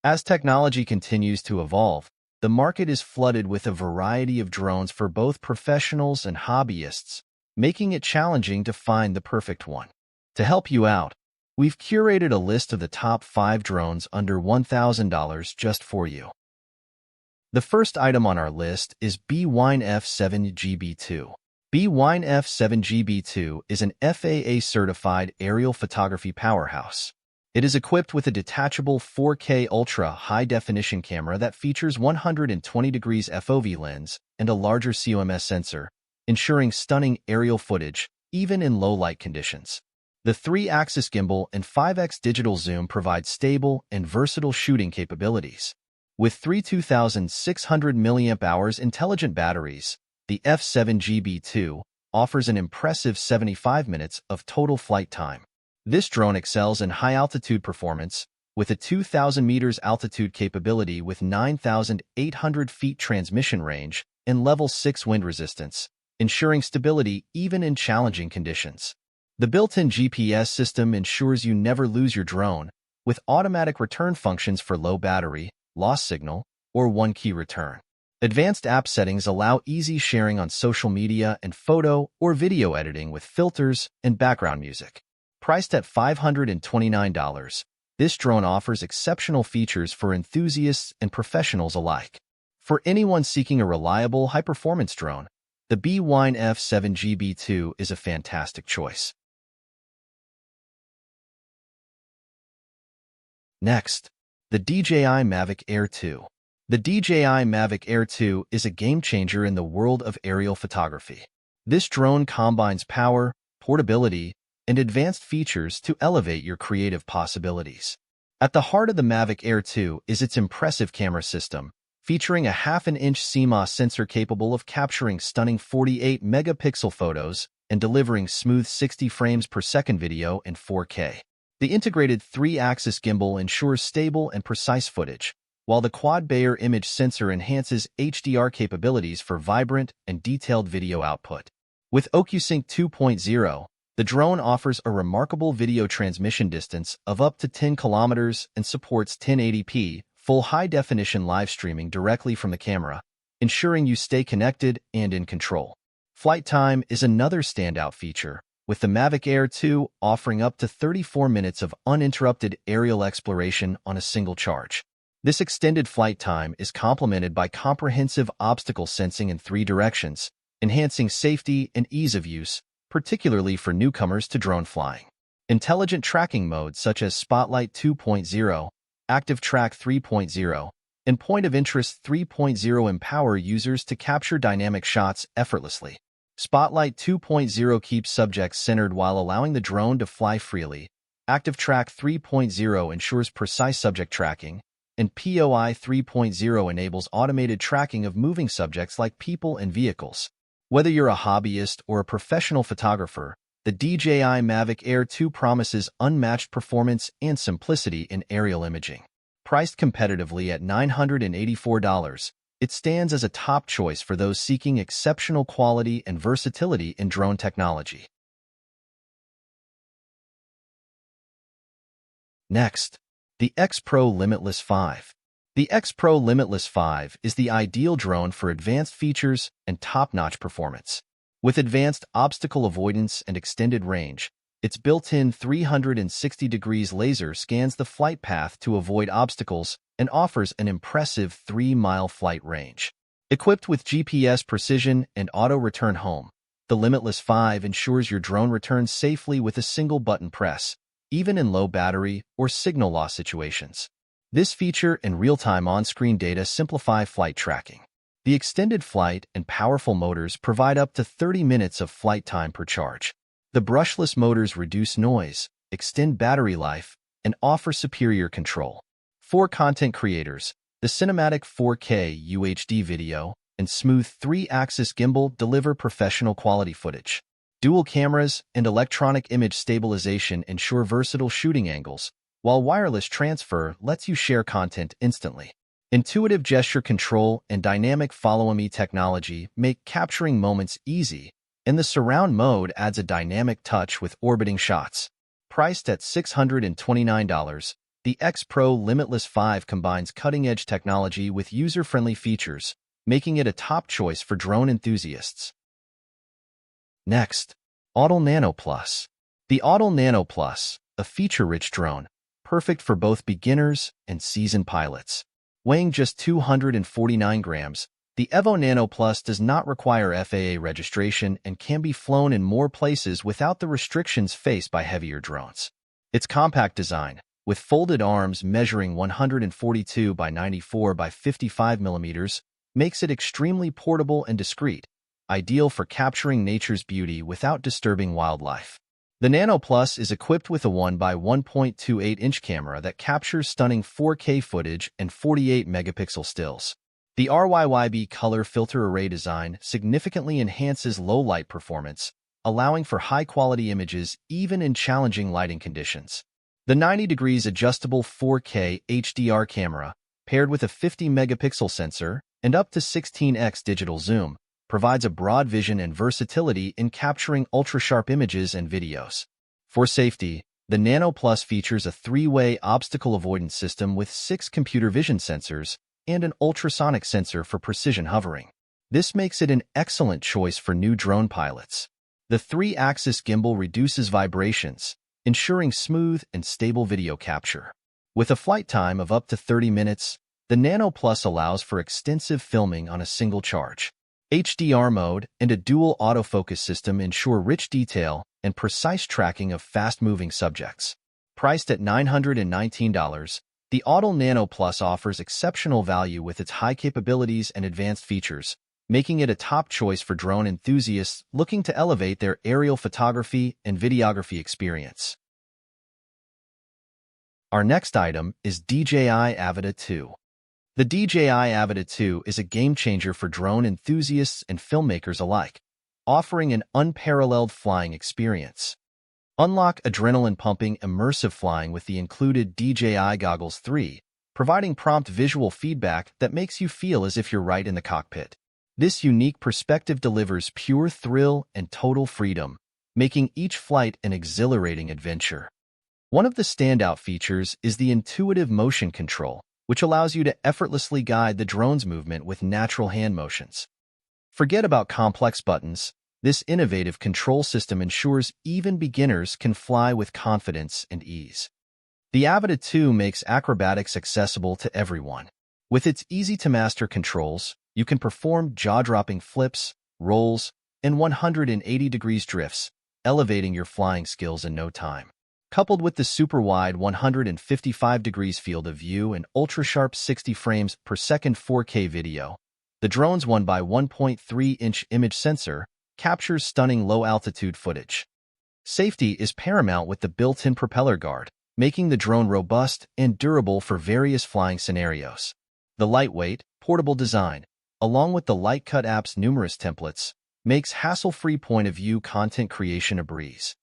As technology continues to evolve, the market is flooded with a variety of drones for both professionals and hobbyists, making it challenging to find the perfect one. To help you out, we've curated a list of the top 5 drones under $1,000 just for you. The first item on our list is DJI F7GB2. DJI F7GB2 is an FAA-certified aerial photography powerhouse. It is equipped with a detachable 4K ultra-high-definition camera that features 120 degrees FOV lens and a larger COMS sensor, ensuring stunning aerial footage, even in low-light conditions. The 3-axis gimbal and 5x digital zoom provide stable and versatile shooting capabilities. With 3 2,600 mAh intelligent batteries, the F7GB2 offers an impressive 75 minutes of total flight time. This drone excels in high-altitude performance, with a 2,000 meters altitude capability with 9,800 feet transmission range and level 6 wind resistance, ensuring stability even in challenging conditions. The built-in GPS system ensures you never lose your drone, with automatic return functions for low battery, lost signal, or one-key return. Advanced app settings allow easy sharing on social media and photo or video editing with filters and background music. Priced at $529, this drone offers exceptional features for enthusiasts and professionals alike. For anyone seeking a reliable, high-performance drone, the DJI F7GB2 is a fantastic choice. Next, the DJI Mavic Air 2. The DJI Mavic Air 2 is a game-changer in the world of aerial photography. This drone combines power, portability, and advanced features to elevate your creative possibilities. At the heart of the Mavic Air 2 is its impressive camera system, featuring a half-inch CMOS sensor capable of capturing stunning 48-megapixel photos and delivering smooth 60 frames per second video in 4K. The integrated 3-axis gimbal ensures stable and precise footage, while the quad-Bayer image sensor enhances HDR capabilities for vibrant and detailed video output. With OcuSync 2.0, the drone offers a remarkable video transmission distance of up to 10 kilometers and supports 1080p, full high-definition live streaming directly from the camera, ensuring you stay connected and in control. Flight time is another standout feature, with the Mavic Air 2 offering up to 34 minutes of uninterrupted aerial exploration on a single charge. This extended flight time is complemented by comprehensive obstacle sensing in 3 directions, enhancing safety and ease of use, particularly for newcomers to drone flying. Intelligent tracking modes such as Spotlight 2.0, Active Track 3.0, and Point of Interest 3.0 empower users to capture dynamic shots effortlessly. Spotlight 2.0 keeps subjects centered while allowing the drone to fly freely. Active Track 3.0 ensures precise subject tracking, and POI 3.0 enables automated tracking of moving subjects like people and vehicles. Whether you're a hobbyist or a professional photographer, the DJI Mavic Air 2 promises unmatched performance and simplicity in aerial imaging. Priced competitively at $984, it stands as a top choice for those seeking exceptional quality and versatility in drone technology. Next, the X Pro Limitless 5. The X Pro Limitless 5 is the ideal drone for advanced features and top-notch performance. With advanced obstacle avoidance and extended range, its built-in 360 degrees laser scans the flight path to avoid obstacles and offers an impressive 3-mile flight range. Equipped with GPS precision and auto-return home, the Limitless 5 ensures your drone returns safely with a single button press, even in low battery or signal loss situations. This feature and real-time on-screen data simplify flight tracking. The extended flight and powerful motors provide up to 30 minutes of flight time per charge. The brushless motors reduce noise, extend battery life, and offer superior control. For content creators, the cinematic 4K UHD video and smooth 3-axis gimbal deliver professional quality footage. Dual cameras and electronic image stabilization ensure versatile shooting angles, while wireless transfer lets you share content instantly. Intuitive gesture control and dynamic follow-me technology make capturing moments easy, and the surround mode adds a dynamic touch with orbiting shots. Priced at $629, The Pro Limitless 5 combines cutting-edge technology with user-friendly features, making it a top choice for drone enthusiasts. Next, Autel Nano Plus. The Autel Nano Plus, a feature-rich drone, perfect for both beginners and seasoned pilots. Weighing just 249 grams, the Evo Nano Plus does not require FAA registration and can be flown in more places without the restrictions faced by heavier drones. Its compact design, with folded arms measuring 142 by 94 by 55 millimeters, makes it extremely portable and discreet, ideal for capturing nature's beauty without disturbing wildlife. The Nano Plus is equipped with a 1 by 1.28-inch camera that captures stunning 4K footage and 48 megapixel stills. The RYYB color filter array design significantly enhances low-light performance, allowing for high-quality images even in challenging lighting conditions. The 90 degrees adjustable 4K HDR camera, paired with a 50 megapixel sensor and up to 16x digital zoom, provides a broad vision and versatility in capturing ultra-sharp images and videos. For safety, the Nano Plus features a 3-way obstacle avoidance system with 6 computer vision sensors and an ultrasonic sensor for precision hovering. This makes it an excellent choice for new drone pilots. The 3-axis gimbal reduces vibrations, ensuring smooth and stable video capture. With a flight time of up to 30 minutes, the Nano Plus allows for extensive filming on a single charge. HDR mode and a dual autofocus system ensure rich detail and precise tracking of fast-moving subjects. Priced at $919, the Autel Nano Plus offers exceptional value with its high capabilities and advanced features, making it a top choice for drone enthusiasts looking to elevate their aerial photography and videography experience. Our next item is DJI Avata 2. The DJI Avata 2 is a game-changer for drone enthusiasts and filmmakers alike, offering an unparalleled flying experience. Unlock adrenaline-pumping immersive flying with the included DJI Goggles 3, providing prompt visual feedback that makes you feel as if you're right in the cockpit. This unique perspective delivers pure thrill and total freedom, making each flight an exhilarating adventure. One of the standout features is the intuitive motion control, which allows you to effortlessly guide the drone's movement with natural hand motions. Forget about complex buttons. This innovative control system ensures even beginners can fly with confidence and ease. The Avata 2 makes acrobatics accessible to everyone. With its easy-to-master controls, you can perform jaw-dropping flips, rolls, and 180 degrees drifts, elevating your flying skills in no time. Coupled with the super-wide 155 degrees field of view and ultra-sharp 60 frames per second 4K video, the drone's 1 by 1.3-inch image sensor captures stunning low-altitude footage. Safety is paramount with the built-in propeller guard, making the drone robust and durable for various flying scenarios. The lightweight, portable design, along with the LightCut app's numerous templates, makes hassle-free point-of-view content creation a breeze.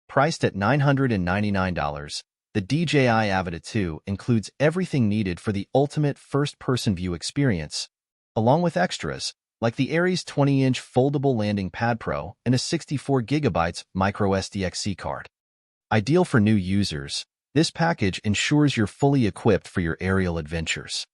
Priced at $999, the DJI Avata 2 includes everything needed for the ultimate first-person view experience, along with extras like the Aries 20-inch foldable landing pad Pro and a 64GB microSD card. Ideal for new users, this package ensures you're fully equipped for your aerial adventures.